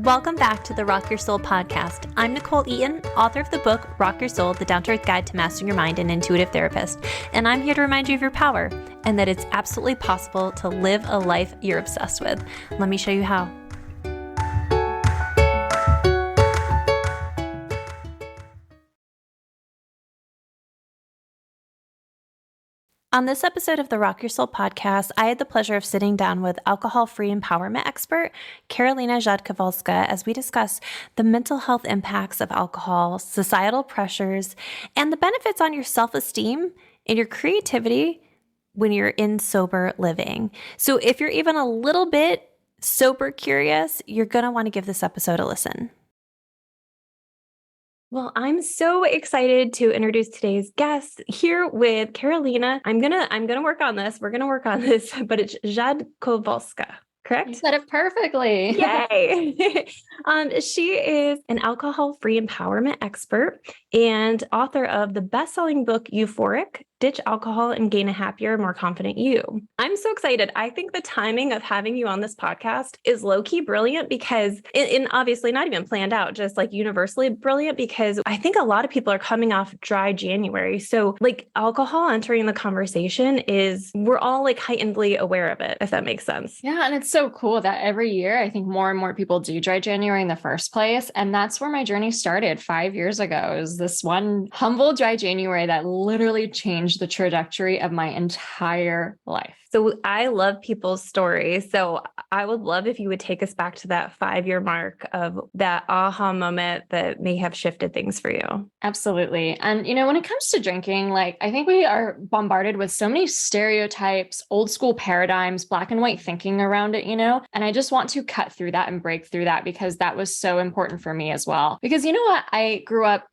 Welcome back to the Rock Your Soul podcast. I'm Nicole Eaton, author of the book, Rock Your Soul, The Down-to-Earth Guide to Mastering Your Mind and Intuitive Therapist. And I'm here to remind you of your power and that it's absolutely possible to live a life you're obsessed with. Let me show you how. On this episode of the Rock Your Soul podcast, I had the pleasure of sitting down with alcohol-free empowerment expert Karolina Rzadkowolska as we discuss the mental health impacts of alcohol, societal pressures, and the benefits on your self-esteem and your creativity when you're in sober living. So if you're even a little bit sober curious, you're going to want to give this episode a listen. Well, I'm so excited to introduce today's guest here with Karolina. I'm gonna work on this. We're gonna work on this, but it's Rzadkowolska, correct? You said it perfectly. Yay! She is an alcohol-free empowerment expert and author of the best-selling book Euphoric: Ditch Alcohol and Gain a Happier, More Confident You. I'm so excited. I think the timing of having you on this podcast is low-key brilliant because, and obviously not even planned out, just like universally brilliant because I think a lot of people are coming off dry January. So like alcohol entering the conversation we're all like heightenedly aware of it, if that makes sense. Yeah. And it's so cool that every year, I think more and more people do dry January in the first place. And that's where my journey started 5 years ago. It was this one humble dry January that literally changed the trajectory of my entire life. So I love people's stories. So I would love if you would take us back to that 5-year mark of that aha moment that may have shifted things for you. Absolutely. And, when it comes to drinking, I think we are bombarded with so many stereotypes, old school paradigms, black and white thinking around it, and I just want to cut through that and break through that because that was so important for me as well. Because you know what? I grew up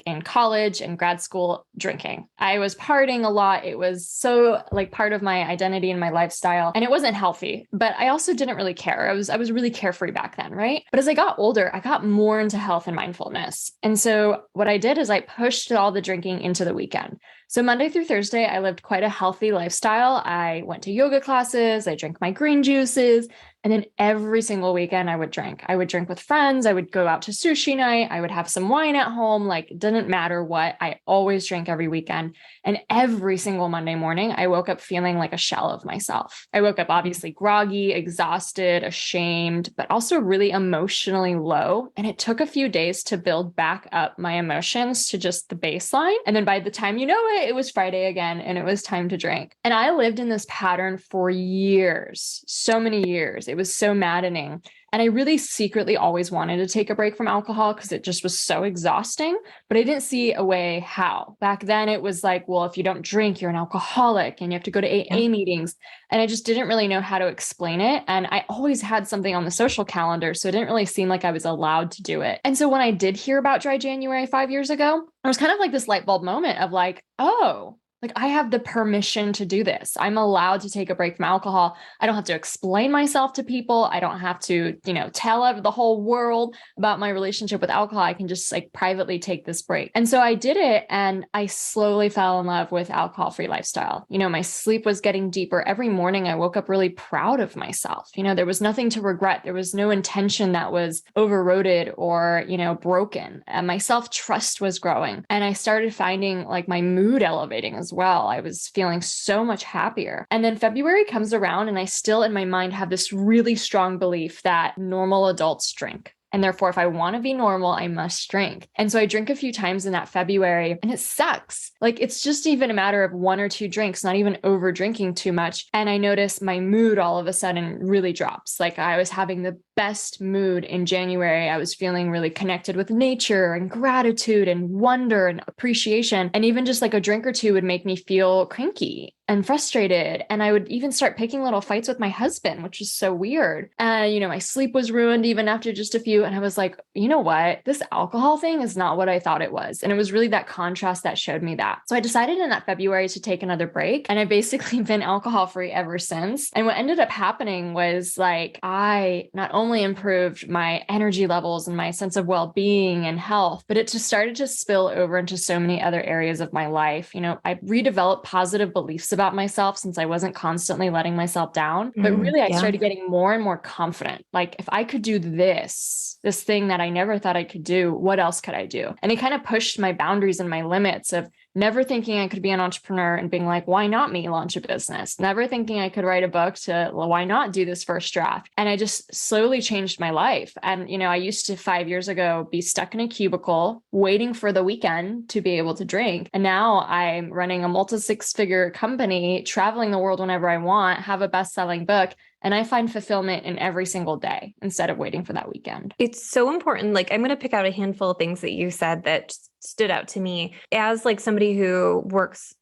in college and grad school drinking. I was partying a lot. It was so part of my identity and my lifestyle, and it wasn't healthy, but I also didn't really care. I was really carefree back then, right? But as I got older, I got more into health and mindfulness. And so what I did is I pushed all the drinking into the weekend. So Monday through Thursday, I lived quite a healthy lifestyle. I went to yoga classes, I drank my green juices, and then every single weekend I would drink. I would drink with friends. I would go out to sushi night. I would have some wine at home. It didn't matter what. I always drank every weekend. And every single Monday morning, I woke up feeling like a shell of myself. I woke up obviously groggy, exhausted, ashamed, but also really emotionally low. And it took a few days to build back up my emotions to just the baseline. And then by the time you know it, it was Friday again, and it was time to drink. And I lived in this pattern for years, so many years. It was so maddening. And I really secretly always wanted to take a break from alcohol because it just was so exhausting, but I didn't see a way how. Back then it was well, if you don't drink, you're an alcoholic and you have to go to AA meetings. And I just didn't really know how to explain it. And I always had something on the social calendar, so it didn't really seem like I was allowed to do it. And so when I did hear about dry January 5 years ago, it was kind of this light bulb moment of oh, I have the permission to do this. I'm allowed to take a break from alcohol. I don't have to explain myself to people. I don't have to, tell the whole world about my relationship with alcohol. I can just privately take this break. And so I did it, and I slowly fell in love with alcohol-free lifestyle. My sleep was getting deeper. Every morning I woke up really proud of myself. There was nothing to regret. There was no intention that was overloaded or, broken. And my self-trust was growing. And I started finding my mood elevating as well. I was feeling so much happier. And then February comes around, and I still in my mind have this really strong belief that normal adults drink. And therefore, if I want to be normal, I must drink. And so I drink a few times in that February, and it sucks. It's just even a matter of 1 or 2 drinks, not even over drinking too much. And I notice my mood all of a sudden really drops. I was having the best mood in January. I was feeling really connected with nature and gratitude and wonder and appreciation. And even just a drink or two would make me feel cranky and frustrated. And I would even start picking little fights with my husband, which is so weird. And, my sleep was ruined even after just a few. And I was like, you know what? This alcohol thing is not what I thought it was. And it was really that contrast that showed me that. So I decided in that February to take another break. And I've basically been alcohol free ever since. And what ended up happening was I not only improved my energy levels and my sense of well-being and health, but it just started to spill over into so many other areas of my life. I redeveloped positive belief about myself since I wasn't constantly letting myself down. But really, I started getting more and more confident. Like, if I could do this thing that I never thought I could do, what else could I do? And it kind of pushed my boundaries and my limits of never thinking I could be an entrepreneur and being like, why not me launch a business? Never thinking I could write a book to, well, why not do this first draft? And I just slowly changed my life. And, I used to 5 years ago be stuck in a cubicle waiting for the weekend to be able to drink. And now I'm running a multi-six-figure company, traveling the world whenever I want, have a best-selling book. And I find fulfillment in every single day instead of waiting for that weekend. It's so important. Like, I'm going to pick out a handful of things that you said that stood out to me as like somebody who works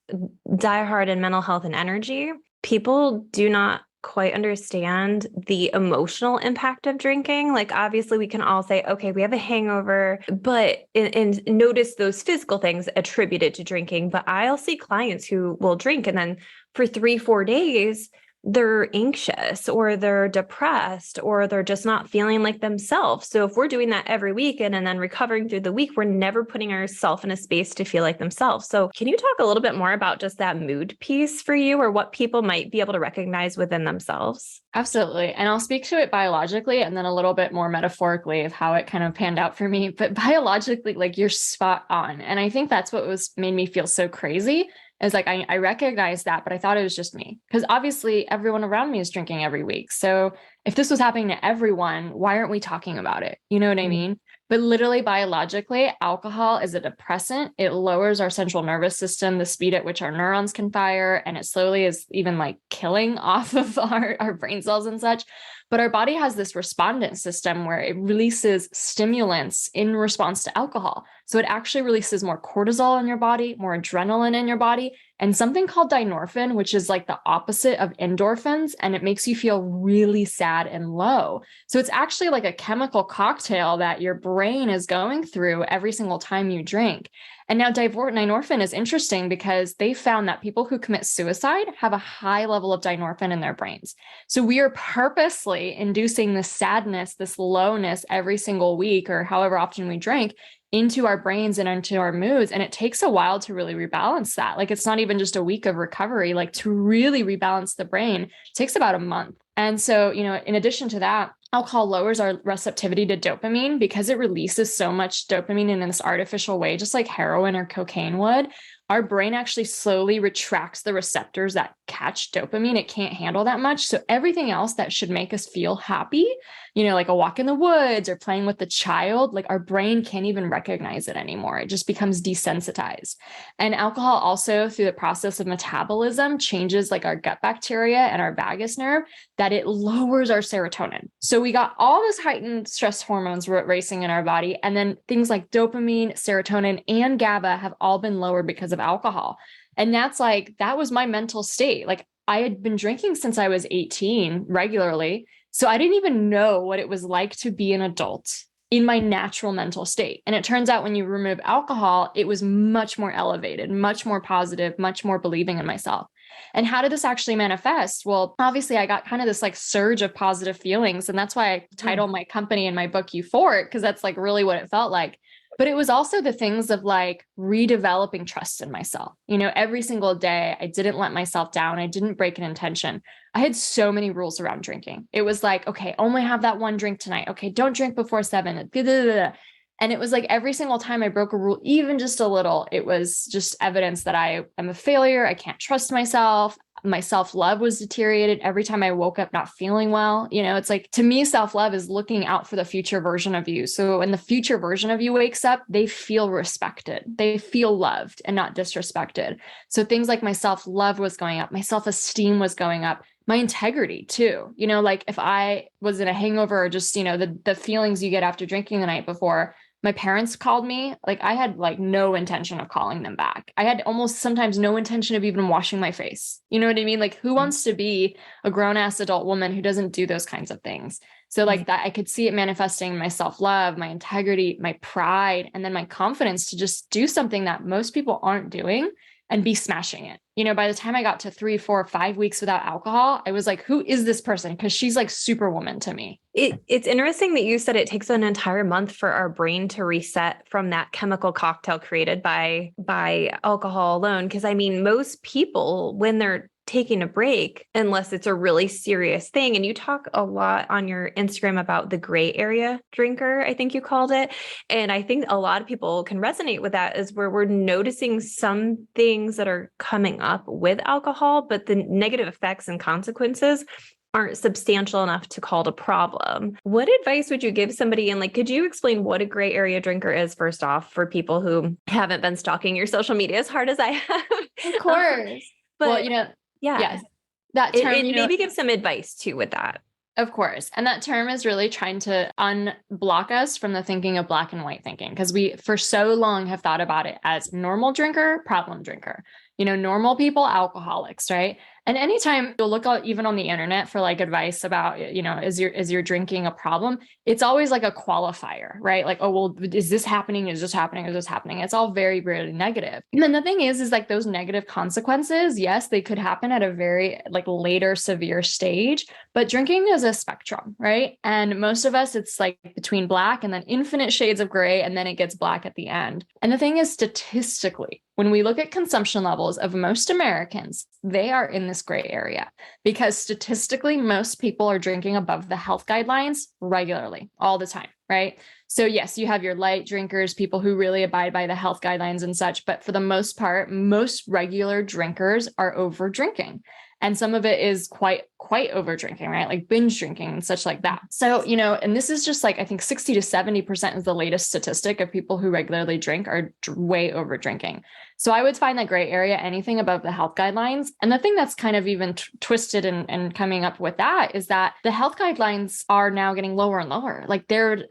diehard in mental health and energy. People do not quite understand the emotional impact of drinking. Like, obviously we can all say, okay, we have a hangover, but and notice those physical things attributed to drinking. But I'll see clients who will drink and then for 3-4 days, they're anxious or they're depressed or they're just not feeling like themselves. So if we're doing that every week and then recovering through the week, we're never putting ourselves in a space to feel like themselves. So can you talk a little bit more about just that mood piece for you or what people might be able to recognize within themselves? Absolutely. And I'll speak to it biologically and then a little bit more metaphorically of how it kind of panned out for me. But biologically, like, you're spot on. And I think that's what made me feel so crazy. Is like, I recognized that, but I thought it was just me. Because obviously everyone around me is drinking every week. So if this was happening to everyone, why aren't we talking about it? You know what I mean? But literally biologically, alcohol is a depressant. It lowers our central nervous system, the speed at which our neurons can fire. And it slowly is even like killing off of our brain cells and such. But our body has this respondent system where it releases stimulants in response to alcohol. So it actually releases more cortisol in your body, more adrenaline in your body, and something called dynorphin, which is like the opposite of endorphins, and it makes you feel really sad and low. So it's actually like a chemical cocktail that your brain is going through every single time you drink. And now dynorphin is interesting because they found that people who commit suicide have a high level of dynorphin in their brains. So we are purposely inducing this sadness, this lowness every single week or however often we drink into our brains and into our moods. And it takes a while to really rebalance that. Like, it's not even just a week of recovery. Like, to really rebalance the brain, it takes about a month. And so, in addition to that, alcohol lowers our receptivity to dopamine because it releases so much dopamine in this artificial way, just like heroin or cocaine would. Our brain actually slowly retracts the receptors that catch dopamine. It can't handle that much. So everything else that should make us feel happy, like a walk in the woods or playing with the child, like, our brain can't even recognize it anymore. It just becomes desensitized. And alcohol also, through the process of metabolism, changes like our gut bacteria and our vagus nerve, that it lowers our serotonin. So we got all this heightened stress hormones racing in our body. And then things like dopamine, serotonin, and GABA have all been lowered because of alcohol. And that was my mental state. Like, I had been drinking since I was 18 regularly. So I didn't even know what it was like to be an adult in my natural mental state. And it turns out when you remove alcohol, it was much more elevated, much more positive, much more believing in myself. And how did this actually manifest? Well, obviously I got kind of this like surge of positive feelings. And that's why I titled my company and my book Euphoric, because that's like really what it felt like. But it was also the things of like redeveloping trust in myself. Every single day I didn't let myself down. I didn't break an intention. I had so many rules around drinking. It was like, okay, only have that one drink tonight. Okay, don't drink before 7. And it was like every single time I broke a rule, even just a little, it was just evidence that I am a failure. I can't trust myself. My self-love was deteriorated every time I woke up not feeling well. It's like, to me, self-love is looking out for the future version of you. So when the future version of you wakes up, they feel respected. They feel loved and not disrespected. So things like my self-love was going up. My self-esteem was going up. My integrity too. Like if I was in a hangover or just, the feelings you get after drinking the night before, my parents called me, like I had like no intention of calling them back. I had almost sometimes no intention of even washing my face. You know what I mean? Like, who wants to be a grown ass adult woman who doesn't do those kinds of things? So like that, I could see it manifesting in my self-love, my integrity, my pride, and then my confidence to just do something that most people aren't doing. and be smashing it. By the time I got to 3, 4, 5 weeks without alcohol, I was like, who is this person? Because she's like superwoman to me. It's interesting that you said it takes an entire month for our brain to reset from that chemical cocktail created by alcohol alone. Because I mean, most people, when they're taking a break, unless it's a really serious thing, and you talk a lot on your Instagram about the gray area drinker, I think you called it. And I think a lot of people can resonate with that, is where we're noticing some things that are coming up with alcohol, but the negative effects and consequences aren't substantial enough to call it a problem. What advice would you give somebody? And like, could you explain what a gray area drinker is first off, for people who haven't been stalking your social media as hard as I have? Of course. But well, yes, that term, and maybe give some advice too with that. Of course. And that term is really trying to unblock us from the thinking of black and white thinking, because we for so long have thought about it as normal drinker, problem drinker, normal people, alcoholics, right? And anytime you'll look out even on the internet for like advice about, is your drinking a problem? It's always like a qualifier, right? Like, oh, well, is this happening? Is this happening? Is this happening? It's all very, very negative. And then the thing is like those negative consequences, yes, they could happen at a very like later severe stage, but drinking is a spectrum, right? And most of us, it's like between black and then infinite shades of gray, and then it gets black at the end. And the thing is, statistically, when we look at consumption levels of most Americans, they are in this gray area, because statistically, most people are drinking above the health guidelines regularly, all the time, right? So yes, you have your light drinkers, people who really abide by the health guidelines and such, but for the most part, most regular drinkers are over drinking. And some of it is quite over drinking, right? Like binge drinking and such like that. So, and this is just like, I think 60 to 70% is the latest statistic of people who regularly drink are way over drinking. So I would find that gray area, anything above the health guidelines. And the thing that's kind of even twisted and coming up with that is that the health guidelines are now getting lower and lower. Like they're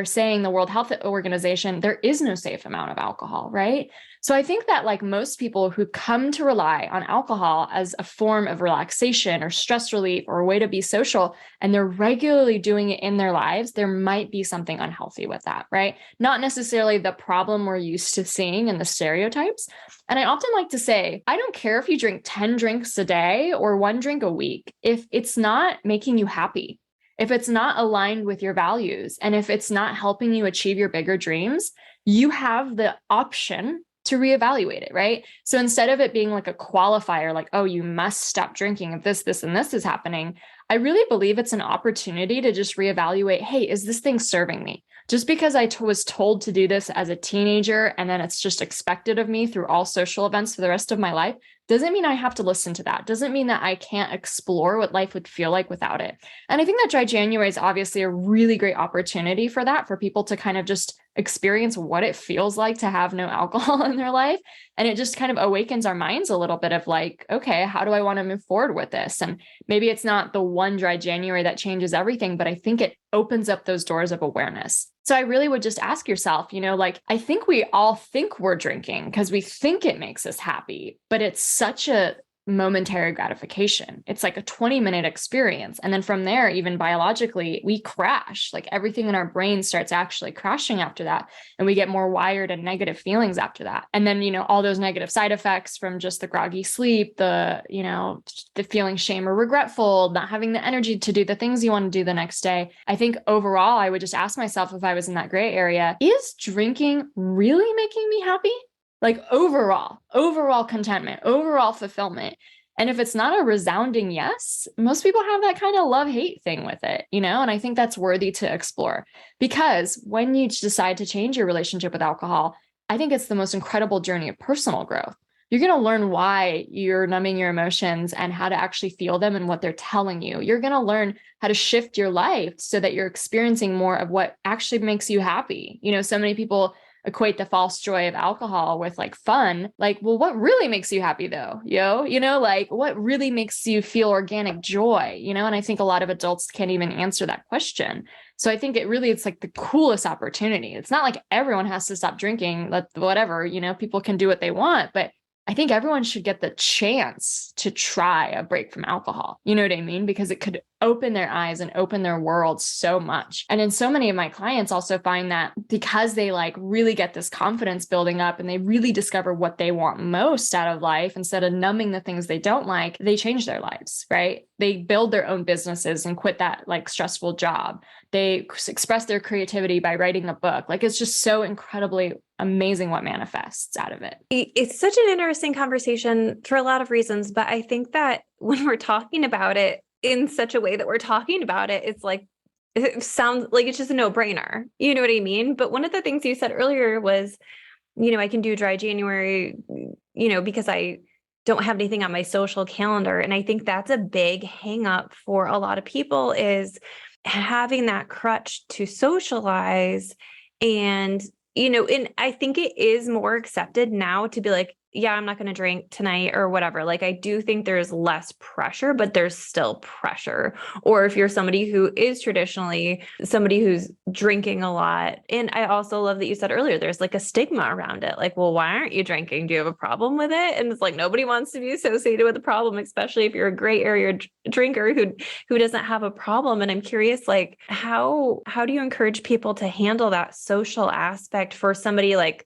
saying, the World Health Organization, there is no safe amount of alcohol, right? So I think that like most people who come to rely on alcohol as a form of relaxation or stress relief or a way to be social, and they're regularly doing it in their lives, there might be something unhealthy with that, right? Not necessarily the problem we're used to seeing in the stereotypes. And I often like to say, I don't care if you drink 10 drinks a day or 1 drink a week, if it's not making you happy, if it's not aligned with your values, and if it's not helping you achieve your bigger dreams, you have the option to reevaluate it, right? So instead of it being like a qualifier, like, oh, you must stop drinking if this, and this is happening, I really believe it's an opportunity to just reevaluate, hey, is this thing serving me? Just because I was told to do this as a teenager, and then it's just expected of me through all social events for the rest of my life, doesn't mean I have to listen to that. Doesn't mean that I can't explore what life would feel like without it. And I think that Dry January is obviously a really great opportunity for that, for people to kind of just experience what it feels like to have no alcohol in their life. And it just kind of awakens our minds a little bit of like, okay, how do I want to move forward with this? And maybe it's not the one Dry January that changes everything, but I think it opens up those doors of awareness. So I really would just ask yourself, like, I think we all think we're drinking because we think it makes us happy, but it's such a momentary gratification. It's like a 20-minute experience. And then from there, even biologically, we crash. Like everything in our brain starts actually crashing after that. And we get more wired and negative feelings after that. And then, all those negative side effects from just the groggy sleep, the feeling shame or regretful, not having the energy to do the things you want to do the next day. I think overall, I would just ask myself, if I was in that gray area, is drinking really making me happy? Like overall contentment, overall fulfillment. And if it's not a resounding yes, most people have that kind of love-hate thing with it, and I think that's worthy to explore, because when you decide to change your relationship with alcohol, I think it's the most incredible journey of personal growth. You're going to learn why you're numbing your emotions and how to actually feel them and what they're telling you. You're going to learn how to shift your life so that you're experiencing more of what actually makes you happy. So many people equate the false joy of alcohol with like fun. Like, well, what really makes you happy though? Like what really makes you feel organic joy, and I think a lot of adults can't even answer that question. So I think it's like the coolest opportunity. It's not like everyone has to stop drinking, whatever, people can do what they want, but I think everyone should get the chance to try a break from alcohol. You know what I mean? Because it could open their eyes and open their world so much. And then so many of my clients also find that because they like really get this confidence building up and they really discover what they want most out of life, instead of numbing the things they don't like, they change their lives, right? They build their own businesses and quit that like stressful job. They express their creativity by writing a book. Like it's just so incredibly amazing what manifests out of it. It's such an interesting conversation for a lot of reasons, but I think that when we're talking about it in such a way that we're talking about it, it's like, it sounds like it's just a no-brainer. You know what I mean? But one of the things you said earlier was, I can do dry January, because I don't have anything on my social calendar. And I think that's a big hang up for a lot of people, is having that crutch to socialize. And I think it is more accepted now to be like, yeah, I'm not going to drink tonight or whatever. Like, I do think there's less pressure, but there's still pressure. Or if you're somebody who is traditionally somebody who's drinking a lot. And I also love that you said earlier, there's like a stigma around it. Like, well, why aren't you drinking? Do you have a problem with it? And it's like, nobody wants to be associated with a problem, especially if you're a gray area drinker who doesn't have a problem. And I'm curious, like, how do you encourage people to handle that social aspect for somebody like,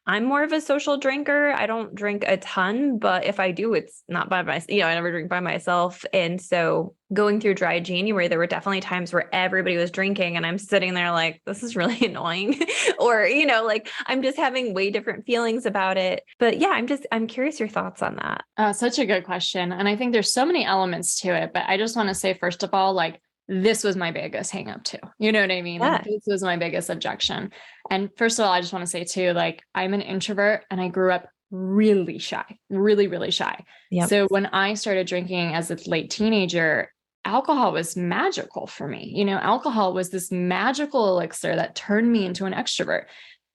I'm more of a social drinker. I don't drink a ton, but if I do, it's not by myself. I never drink by myself. And so going through dry January, there were definitely times where everybody was drinking and I'm sitting there like, this is really annoying. Or, like I'm just having way different feelings about it. But yeah, I'm curious your thoughts on that. Such a good question. And I think there's so many elements to it, but I just want to say, first of all, like, this was my biggest hang up too. You know what I mean? Yeah. Like, this was my biggest objection. And first of all, I just want to say too, like, I'm an introvert and I grew up really shy, really, really shy. Yep. So when I started drinking as a late teenager, alcohol was magical for me. Alcohol was this magical elixir that turned me into an extrovert.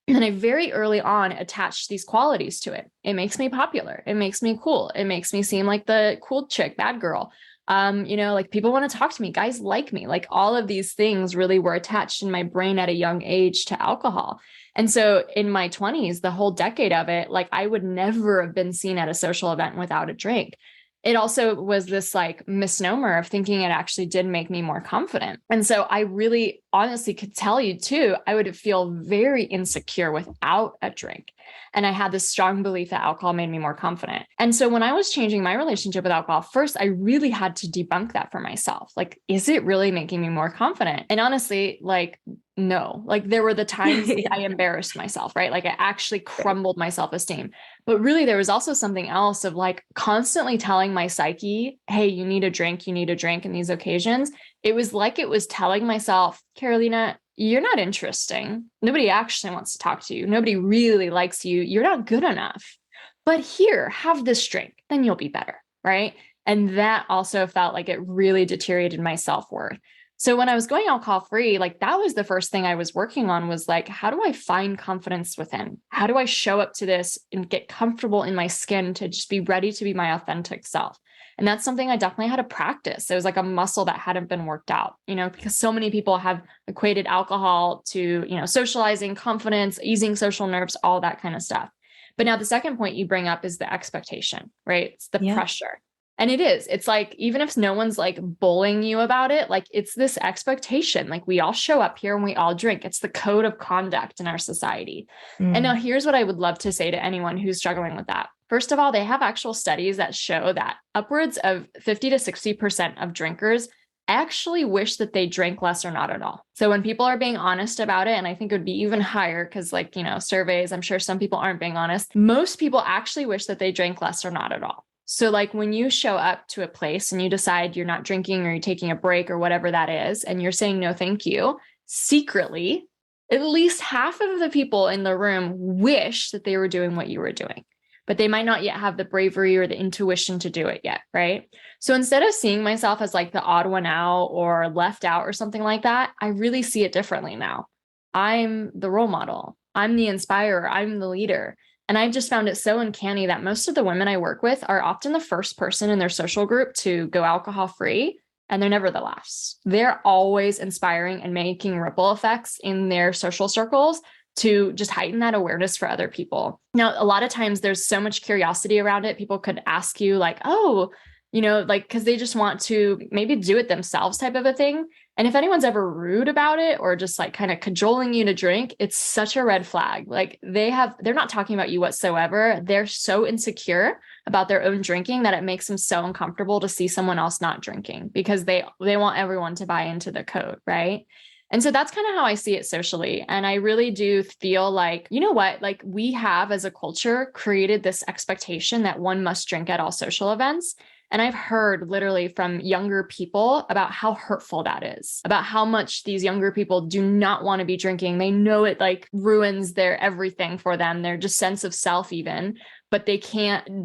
And I very early on attached these qualities to it. It makes me popular. It makes me cool. It makes me seem like the cool chick, bad girl. Like people want to talk to me, guys like me, like all of these things really were attached in my brain at a young age to alcohol. And so in my 20s, the whole decade of it, like I would never have been seen at a social event without a drink. It also was this like misnomer of thinking it actually did make me more confident. And so I really honestly could tell you too, I would feel very insecure without a drink. And I had this strong belief that alcohol made me more confident. And so when I was changing my relationship with alcohol, first, I really had to debunk that for myself. Like, is it really making me more confident? And honestly, like, no, like there were the times I embarrassed myself, right? Like I actually crumbled my self-esteem. But really, there was also something else of like constantly telling my psyche, hey, you need a drink in these occasions. It was like it was telling myself, Karolina, you're not interesting. Nobody actually wants to talk to you. Nobody really likes you. You're not good enough. But here, have this drink, then you'll be better, right? And that also felt like it really deteriorated my self-worth. So when I was going alcohol free, like that was the first thing I was working on, was like, how do I find confidence within? How do I show up to this and get comfortable in my skin to just be ready to be my authentic self? And that's something I definitely had to practice. It was like a muscle that hadn't been worked out, because so many people have equated alcohol to, socializing, confidence, easing social nerves, all that kind of stuff. But now the second point you bring up is the expectation, right? It's the pressure. And it's like, even if no one's like bullying you about it, like it's this expectation, like we all show up here and we all drink. It's the code of conduct in our society. And now here's what I would love to say to anyone who's struggling with that. First of all, they have actual studies that show that upwards of 50 to 60% of drinkers actually wish that they drank less or not at all. So when people are being honest about it, and I think it would be even higher because like, surveys, I'm sure some people aren't being honest. Most people actually wish that they drank less or not at all. So like when you show up to a place and you decide you're not drinking or you're taking a break or whatever that is, and you're saying, no, thank you, secretly, at least half of the people in the room wish that they were doing what you were doing, but they might not yet have the bravery or the intuition to do it yet, right? So instead of seeing myself as like the odd one out or left out or something like that, I really see it differently now. I'm the role model. I'm the inspirer. I'm the leader. And I've just found it so uncanny that most of the women I work with are often the first person in their social group to go alcohol free, and they're never the last. They're always inspiring and making ripple effects in their social circles to just heighten that awareness for other people. Now, a lot of times there's so much curiosity around it. People could ask you like, oh, like, because they just want to maybe do it themselves type of a thing. And if anyone's ever rude about it or just like kind of cajoling you to drink, it's such a red flag. Like they're not talking about you whatsoever. They're so insecure about their own drinking that it makes them so uncomfortable to see someone else not drinking because they want everyone to buy into the code, right? And so that's kind of how I see it socially. And I really do feel like, you know what, like we have as a culture created this expectation that one must drink at all social events. And I've heard literally from younger people about how hurtful that is, about how much these younger people do not want to be drinking. They know it like ruins their everything for them, their just sense of self even, but they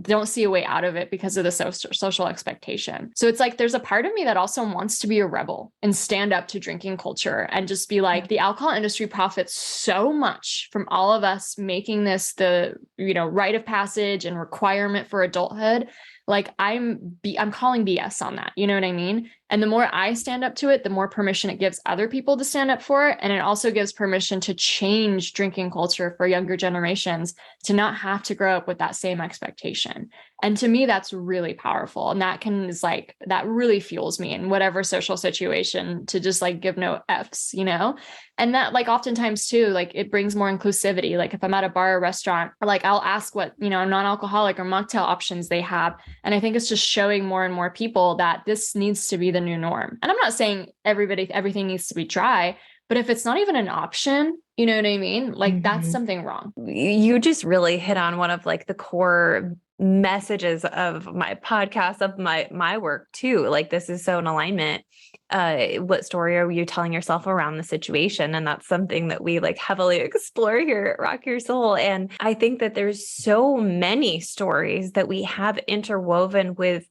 don't see a way out of it because of the social expectation. So it's like, there's a part of me that also wants to be a rebel and stand up to drinking culture and just be like, the alcohol industry profits so much from all of us making this the, rite of passage and requirement for adulthood. Like I'm calling BS on that. You know what I mean? And the more I stand up to it, the more permission it gives other people to stand up for it. And it also gives permission to change drinking culture for younger generations to not have to grow up with that same expectation. And to me, that's really powerful. And that really fuels me in whatever social situation to just like give no Fs, And that like oftentimes too, like it brings more inclusivity. Like if I'm at a bar or restaurant, like I'll ask what, non-alcoholic or mocktail options they have. And I think it's just showing more and more people that this needs to be the new norm. And I'm not saying everything needs to be dry, but if it's not even an option, you know what I mean? Like that's something wrong. You just really hit on one of like the core messages of my podcast, of my work too. Like this is so in alignment. What story are you telling yourself around the situation? And that's something that we like heavily explore here at Rock Your Soul. And I think that there's so many stories that we have interwoven with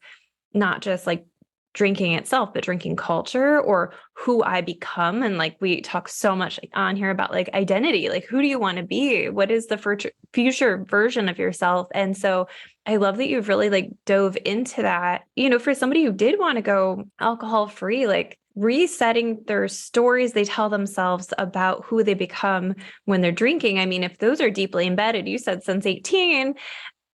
not just like drinking itself, but drinking culture or who I become. And like, we talk so much on here about like identity, like who do you want to be? What is the future version of yourself? And so I love that you've really like dove into that, for somebody who did want to go alcohol free, like resetting their stories they tell themselves about who they become when they're drinking. I mean, if those are deeply embedded, you said since 18,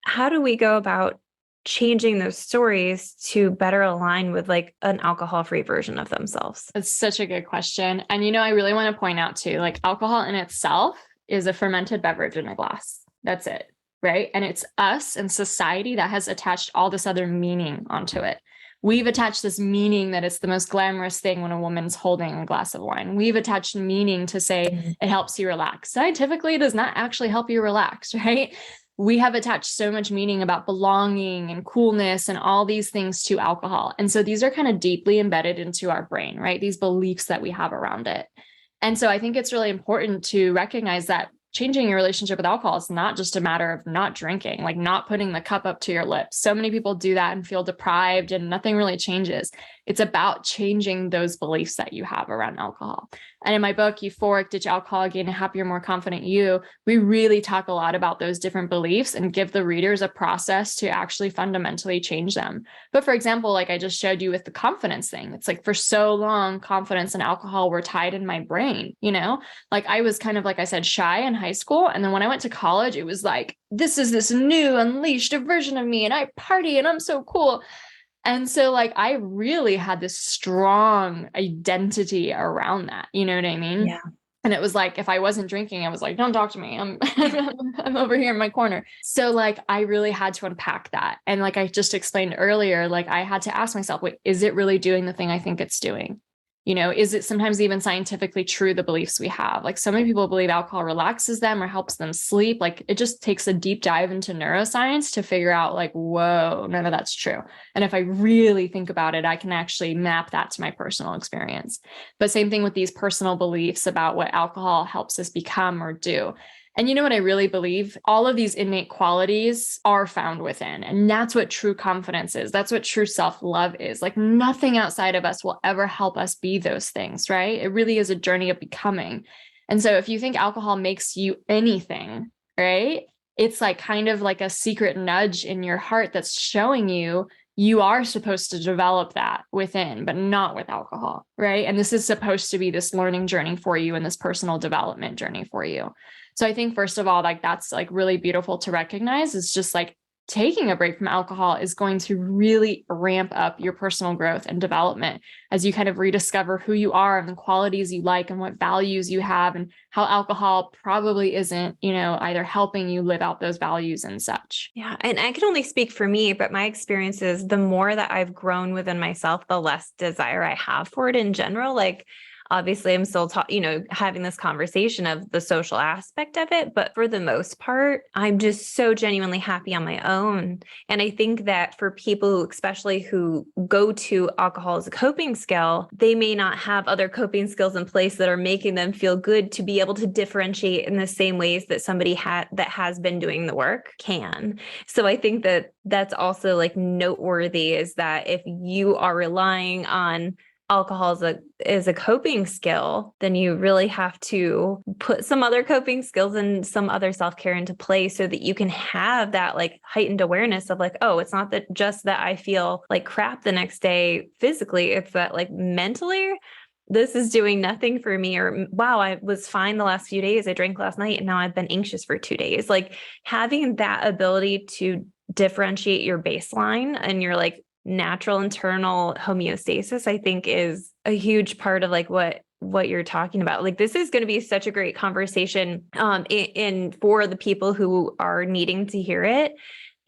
how do we go about changing those stories to better align with like an alcohol-free version of themselves? That's such a good question. And, I really want to point out too, like alcohol in itself is a fermented beverage in a glass. That's it. Right. And it's us and society that has attached all this other meaning onto it. We've attached this meaning that it's the most glamorous thing when a woman's holding a glass of wine. We've attached meaning to say it helps you relax. Scientifically, it does not actually help you relax, right? We have attached so much meaning about belonging and coolness and all these things to alcohol. And so these are kind of deeply embedded into our brain, right? These beliefs that we have around it. And so I think it's really important to recognize that changing your relationship with alcohol is not just a matter of not drinking, like not putting the cup up to your lips. So many people do that and feel deprived and nothing really changes. It's about changing those beliefs that you have around alcohol. And in my book, Euphoric, Ditch Alcohol, Gain a Happier, More Confident You, we really talk a lot about those different beliefs and give the readers a process to actually fundamentally change them. But for example, like I just showed you with the confidence thing, it's like for so long, confidence and alcohol were tied in my brain, like I was kind of, like I said, shy in high school. And then when I went to college, it was like, this is this new unleashed version of me and I party and I'm so cool. And so like, I really had this strong identity around that. You know what I mean? Yeah. And it was like, if I wasn't drinking, I was like, don't talk to me. I'm over here in my corner. So like, I really had to unpack that. And like I just explained earlier, like I had to ask myself, wait, is it really doing the thing I think it's doing? Is it sometimes even scientifically true, the beliefs we have? Like so many people believe alcohol relaxes them or helps them sleep. Like it just takes a deep dive into neuroscience to figure out like, whoa, none of that's true. And if I really think about it, I can actually map that to my personal experience. But same thing with these personal beliefs about what alcohol helps us become or do. And you know what I really believe? All of these innate qualities are found within. And that's what true confidence is. That's what true self-love is. Like nothing outside of us will ever help us be those things, right? It really is a journey of becoming. And so if you think alcohol makes you anything, right? It's like kind of like a secret nudge in your heart that's showing you you are supposed to develop that within, but not with alcohol, right? And this is supposed to be this learning journey for you and this personal development journey for you. So I think, first of all, like that's like really beautiful to recognize. It's just like taking a break from alcohol is going to really ramp up your personal growth and development as you kind of rediscover who you are and the qualities you like and what values you have, and how alcohol probably isn't, either helping you live out those values and such. Yeah. And I can only speak for me, but my experience is the more that I've grown within myself, the less desire I have for it in general. Like, obviously, I'm still having this conversation of the social aspect of it, but for the most part, I'm just so genuinely happy on my own. And I think that for people, especially who go to alcohol as a coping skill, they may not have other coping skills in place that are making them feel good to be able to differentiate in the same ways that somebody that has been doing the work can. So I think that that's also like noteworthy, is that if you are relying on alcohol is a coping skill, then you really have to put some other coping skills and some other self-care into play so that you can have that like heightened awareness of like, oh, it's not that just that I feel like crap the next day physically, it's that like mentally this is doing nothing for me, or wow, I was fine the last few days. I drank last night and now I've been anxious for 2 days. Like having that ability to differentiate your baseline and your like natural internal homeostasis, I think is a huge part of like what you're talking about. Like this is going to be such a great conversation in for the people who are needing to hear it.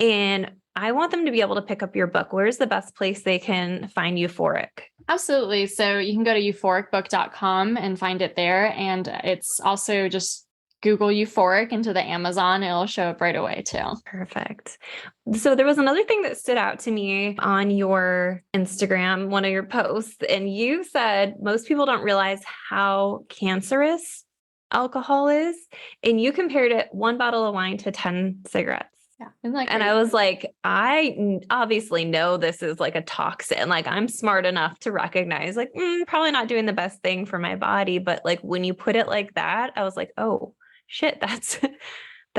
And I want them to be able to pick up your book. Where's the best place they can find Euphoric? Absolutely. So you can go to euphoricbook.com and find it there. And it's also just Google Euphoric into the Amazon. It'll show up right away too. Perfect. So there was another thing that stood out to me on your Instagram, one of your posts, and you said most people don't realize how cancerous alcohol is. And you compared it 1 bottle of wine to 10 cigarettes. Yeah. And I was like, I obviously know this is like a toxin. Like I'm smart enough to recognize like, probably not doing the best thing for my body. But like when you put it like that, I was like, oh shit, that's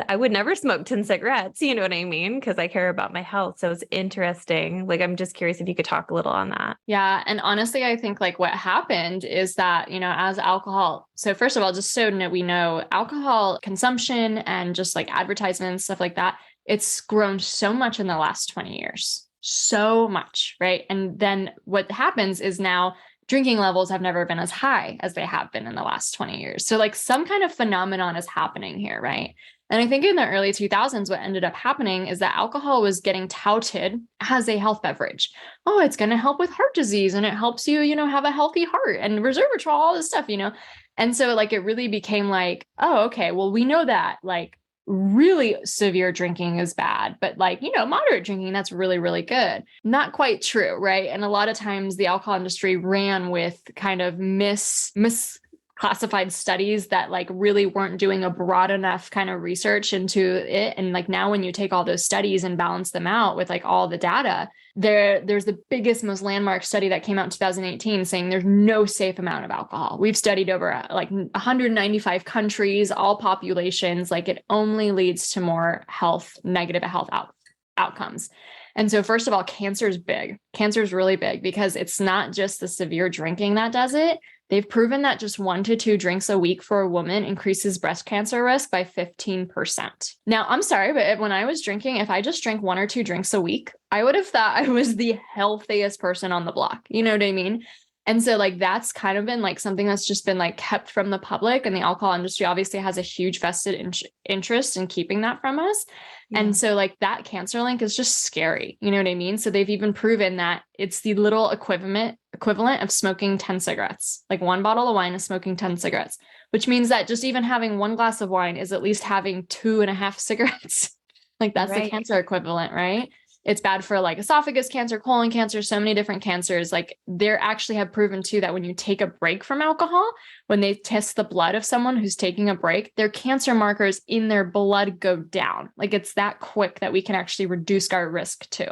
I would never smoke 10 cigarettes. You know what I mean? Because I care about my health. So it's interesting. Like, I'm just curious if you could talk a little on that. Yeah. And honestly, I think like what happened is that, as alcohol, so first of all, just so we know, alcohol consumption and just like advertisements, stuff like that, it's grown so much in the last 20 years, so much, right? And then what happens is now drinking levels have never been as high as they have been in the last 20 years. So like some kind of phenomenon is happening here, right? And I think in the early 2000s, what ended up happening is that alcohol was getting touted as a health beverage. Oh, it's going to help with heart disease and it helps you, have a healthy heart and resveratrol, all this stuff, And so like it really became like, oh, okay, well, we know that like really severe drinking is bad, but like, moderate drinking, that's really, really good. Not quite true, right? And a lot of times the alcohol industry ran with kind of misclassified studies that like really weren't doing a broad enough kind of research into it. And like now when you take all those studies and balance them out with like all the data, there's the biggest, most landmark study that came out in 2018 saying there's no safe amount of alcohol. We've studied over like 195 countries, all populations, like it only leads to more negative health outcomes. And so first of all, cancer is big. Cancer is really big because it's not just the severe drinking that does it. They've proven that just 1 to 2 drinks a week for a woman increases breast cancer risk by 15%. Now, I'm sorry, but when I was drinking, if I just drank 1 or 2 drinks a week, I would have thought I was the healthiest person on the block. You know what I mean? And so like, that's kind of been like something that's just been like kept from the public, and the alcohol industry obviously has a huge vested interest in keeping that from us. Yeah. And so like that cancer link is just scary. You know what I mean? So they've even proven that it's the little equivalent of smoking 10 cigarettes, like 1 bottle of wine is smoking 10 cigarettes, which means that just even having 1 glass of wine is at least having 2.5 cigarettes. Like that's right. The cancer equivalent, right? It's bad for like esophagus cancer, colon cancer, so many different cancers. Like they actually have proven too that when you take a break from alcohol, when they test the blood of someone who's taking a break, their cancer markers in their blood go down. Like it's that quick that we can actually reduce our risk too.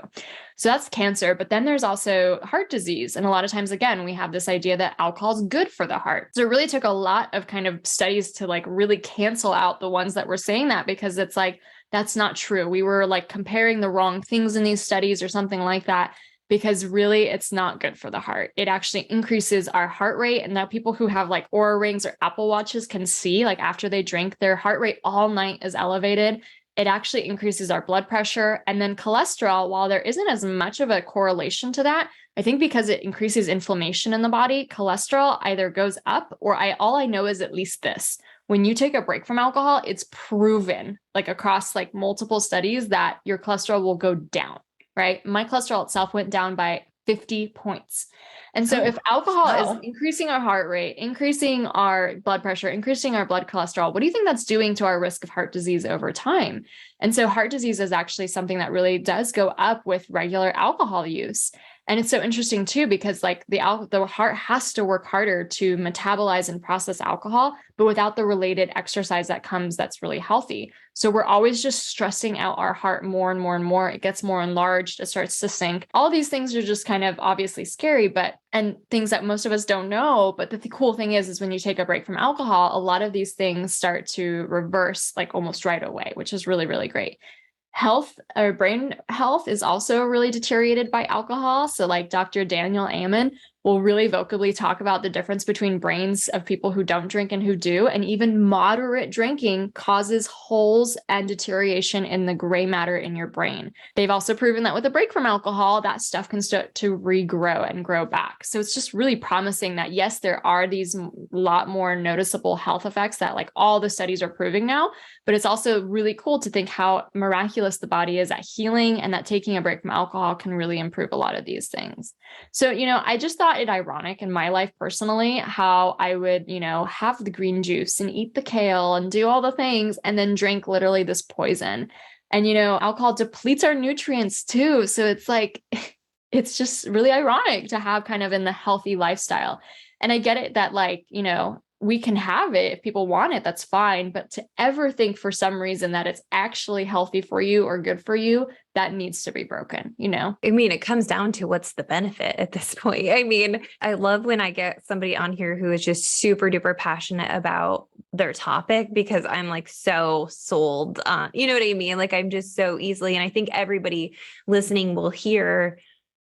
So that's cancer. But then there's also heart disease. And a lot of times, again, we have this idea that alcohol is good for the heart. So it really took a lot of kind of studies to like really cancel out the ones that were saying that, because it's like, That's not true. We were like comparing the wrong things in these studies or something like that, because really it's not good for the heart. It actually increases our heart rate. And now people who have like Oura rings or Apple watches can see, like, after they drink, their heart rate all night is elevated. It actually increases our blood pressure. And then cholesterol, while there isn't as much of a correlation to that, I think because it increases inflammation in the body, cholesterol either goes up, or all I know is at least this. When you take a break from alcohol, it's proven, like across like multiple studies, that your cholesterol will go down, right? My cholesterol itself went down by 50 points. And so if alcohol is increasing our heart rate, increasing our blood pressure, increasing our blood cholesterol, what do you think that's doing to our risk of heart disease over time? And so heart disease is actually something that really does go up with regular alcohol use. And it's so interesting too, because like the heart has to work harder to metabolize and process alcohol, but without the related exercise that comes that's really healthy. So we're always just stressing out our heart more and more and more. It gets more enlarged. It starts to sink. All these things are just kind of obviously scary, and things that most of us don't know. But the cool thing is when you take a break from alcohol, a lot of these things start to reverse like almost right away, which is really, really great. Health or brain health is also really deteriorated by alcohol. So like Dr. Daniel Amen will really vocally talk about the difference between brains of people who don't drink and who do. And even moderate drinking causes holes and deterioration in the gray matter in your brain. They've also proven that with a break from alcohol, that stuff can start to regrow and grow back. So it's just really promising that, yes, there are these lot more noticeable health effects that like all the studies are proving now, but it's also really cool to think how miraculous the body is at healing, and that taking a break from alcohol can really improve a lot of these things. So, I just thought it ironic in my life personally, how I would, have the green juice and eat the kale and do all the things and then drink literally this poison. And, alcohol depletes our nutrients too. So it's like, it's just really ironic to have kind of in the healthy lifestyle. And I get it that like, we can have it if people want it, that's fine. But to ever think for some reason that it's actually healthy for you or good for you, that needs to be broken, I mean, it comes down to what's the benefit at this point. I mean, I love when I get somebody on here who is just super duper passionate about their topic, because I'm like so sold on, you know what I mean? Like I'm just so easily, and I think everybody listening will hear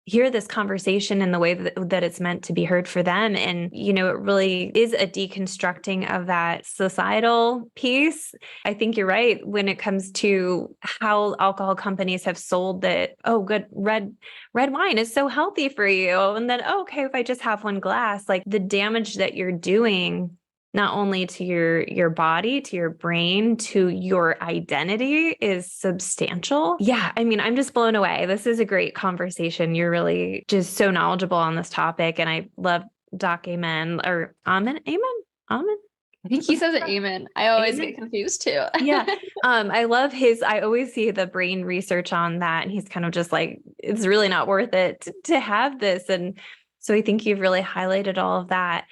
this conversation in the way that it's meant to be heard for them. And, it really is a deconstructing of that societal piece. I think you're right when it comes to how alcohol companies have sold that, oh, good, red wine is so healthy for you. And then, okay, if I just have one glass, like the damage that you're doing not only to your body, to your brain, to your identity is substantial. Yeah. I mean, I'm just blown away. This is a great conversation. You're really just so knowledgeable on this topic. And I love Doc Amen or Amen. Amen. I think he says it amen. I always get confused too. Yeah. I love I always see the brain research on that. And he's kind of just like, it's really not worth it to have this. And so I think you've really highlighted all of that.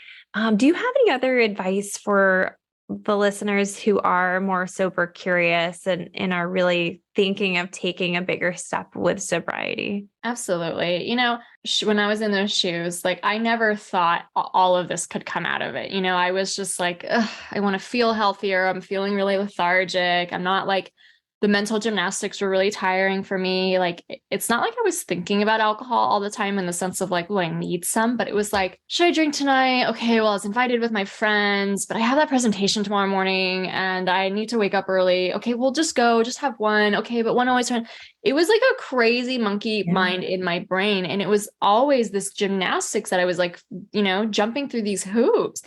Do you have any other advice for the listeners who are more sober curious and are really thinking of taking a bigger step with sobriety? Absolutely. When I was in those shoes, like I never thought all of this could come out of it. I was just like, I want to feel healthier. I'm feeling really lethargic. I'm not like, the mental gymnastics were really tiring for me. Like, it's not like I was thinking about alcohol all the time in the sense of like, oh, I need some, but it was like, should I drink tonight? Okay, well, I was invited with my friends, but I have that presentation tomorrow morning and I need to wake up early. Okay, we'll just go, just have one. Okay, but one always turn. It was like a crazy monkey mind in my brain. And it was always this gymnastics that I was like, jumping through these hoops.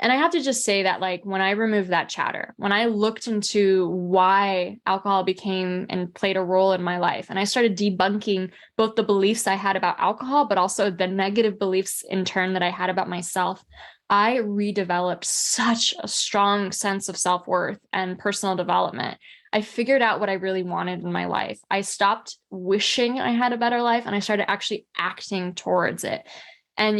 And I have to just say that, like, when I removed that chatter, when I looked into why alcohol became and played a role in my life, and I started debunking both the beliefs I had about alcohol, but also the negative beliefs in turn that I had about myself, I redeveloped such a strong sense of self-worth and personal development. I figured out what I really wanted in my life. I stopped wishing I had a better life, and I started actually acting towards it. And,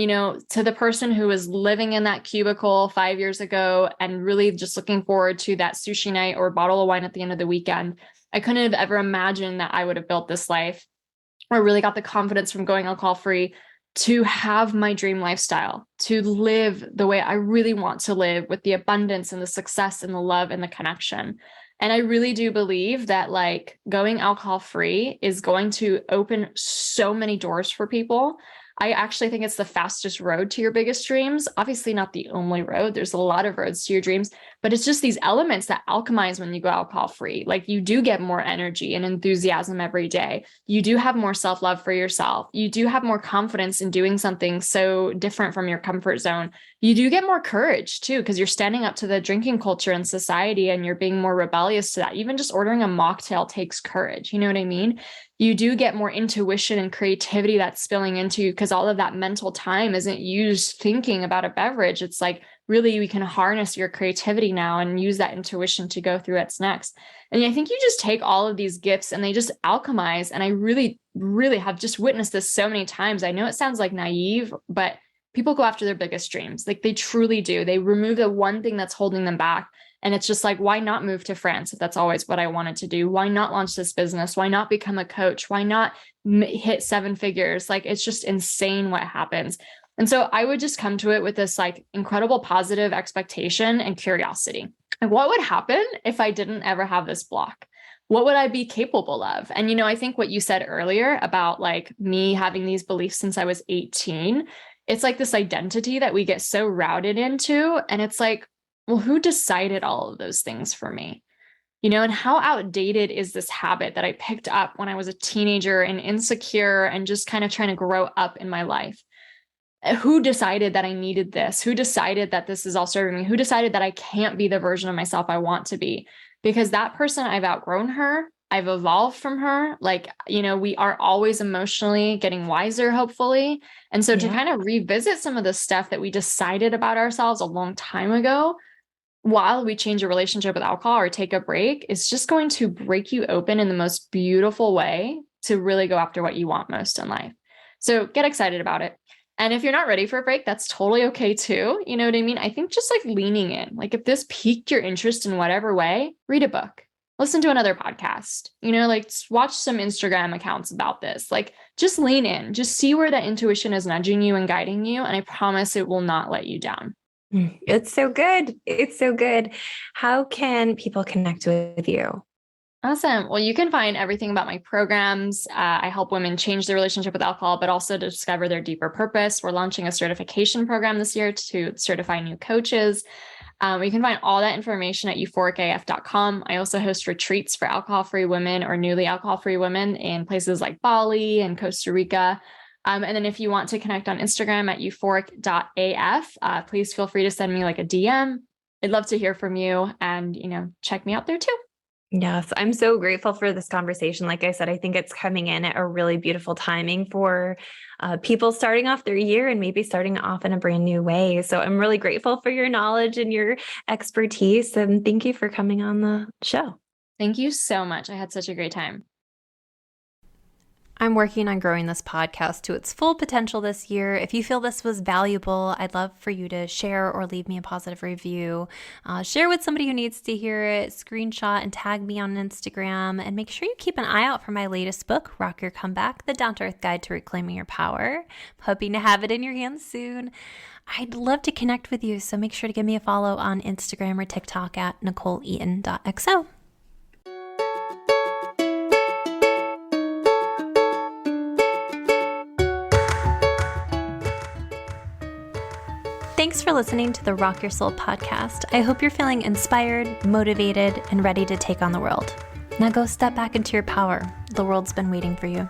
to the person who was living in that cubicle 5 years ago and really just looking forward to that sushi night or a bottle of wine at the end of the weekend, I couldn't have ever imagined that I would have built this life or really got the confidence from going alcohol free to have my dream lifestyle, to live the way I really want to live with the abundance and the success and the love and the connection. And I really do believe that like going alcohol free is going to open so many doors for people. I actually think it's the fastest road to your biggest dreams. Obviously not the only road. There's a lot of roads to your dreams, but it's just these elements that alchemize when you go alcohol free. Like you do get more energy and enthusiasm every day. You do have more self-love for yourself. You do have more confidence in doing something so different from your comfort zone. You do get more courage too, because you're standing up to the drinking culture and society and you're being more rebellious to that. Even just ordering a mocktail takes courage. You know what I mean? You do get more intuition and creativity that's spilling into you because all of that mental time isn't used thinking about a beverage. It's like really we can harness your creativity now and use that intuition to go through what's next. And I think you just take all of these gifts and they just alchemize. And I really, really have just witnessed this so many times. I know it sounds like naive, but people go after their biggest dreams. Like they truly do. They remove the one thing that's holding them back. And it's just like, why not move to France if that's always what I wanted to do? Why not launch this business? Why not become a coach? Why not hit 7 figures? Like, it's just insane what happens. And so I would just come to it with this like incredible positive expectation and curiosity. Like, what would happen if I didn't ever have this block? What would I be capable of? And, I think what you said earlier about like me having these beliefs since I was 18, it's like this identity that we get so routed into. And it's like, well, who decided all of those things for me? And how outdated is this habit that I picked up when I was a teenager and insecure and just kind of trying to grow up in my life? Who decided that I needed this? Who decided that this is all serving me? Who decided that I can't be the version of myself I want to be? Because that person, I've outgrown her. I've evolved from her. Like, we are always emotionally getting wiser, hopefully. And so to kind of revisit some of the stuff that we decided about ourselves a long time ago, while we change a relationship with alcohol or take a break, is just going to break you open in the most beautiful way to really go after what you want most in life. So get excited about it. And if you're not ready for a break, that's totally okay too. You know what I mean? I think just like leaning in, like if this piqued your interest in whatever way, read a book, listen to another podcast, like watch some Instagram accounts about this, like just lean in, just see where that intuition is nudging you and guiding you. And I promise it will not let you down. It's so good. It's so good. How can people connect with you? Awesome. Well, you can find everything about my programs. I help women change their relationship with alcohol, but also to discover their deeper purpose. We're launching a certification program this year to certify new coaches. You can find all that information at euphoricaf.com. I also host retreats for alcohol-free women or newly alcohol-free women in places like Bali and Costa Rica. And then if you want to connect on Instagram at euphoric.af, please feel free to send me like a DM. I'd love to hear from you and, check me out there too. Yes, I'm so grateful for this conversation. Like I said, I think it's coming in at a really beautiful timing for people starting off their year and maybe starting off in a brand new way. So I'm really grateful for your knowledge and your expertise. And thank you for coming on the show. Thank you so much. I had such a great time. I'm working on growing this podcast to its full potential this year. If you feel this was valuable, I'd love for you to share or leave me a positive review. Share with somebody who needs to hear it, screenshot and tag me on Instagram, and make sure you keep an eye out for my latest book, Rock Your Comeback, The Down-to-Earth Guide to Reclaiming Your Power. Hoping to have it in your hands soon. I'd love to connect with you, so make sure to give me a follow on Instagram or TikTok at NicoleEaton.xo. Thanks for listening to the Rock Your Soul podcast. I hope you're feeling inspired, motivated, and ready to take on the world. Now go step back into your power. The world's been waiting for you.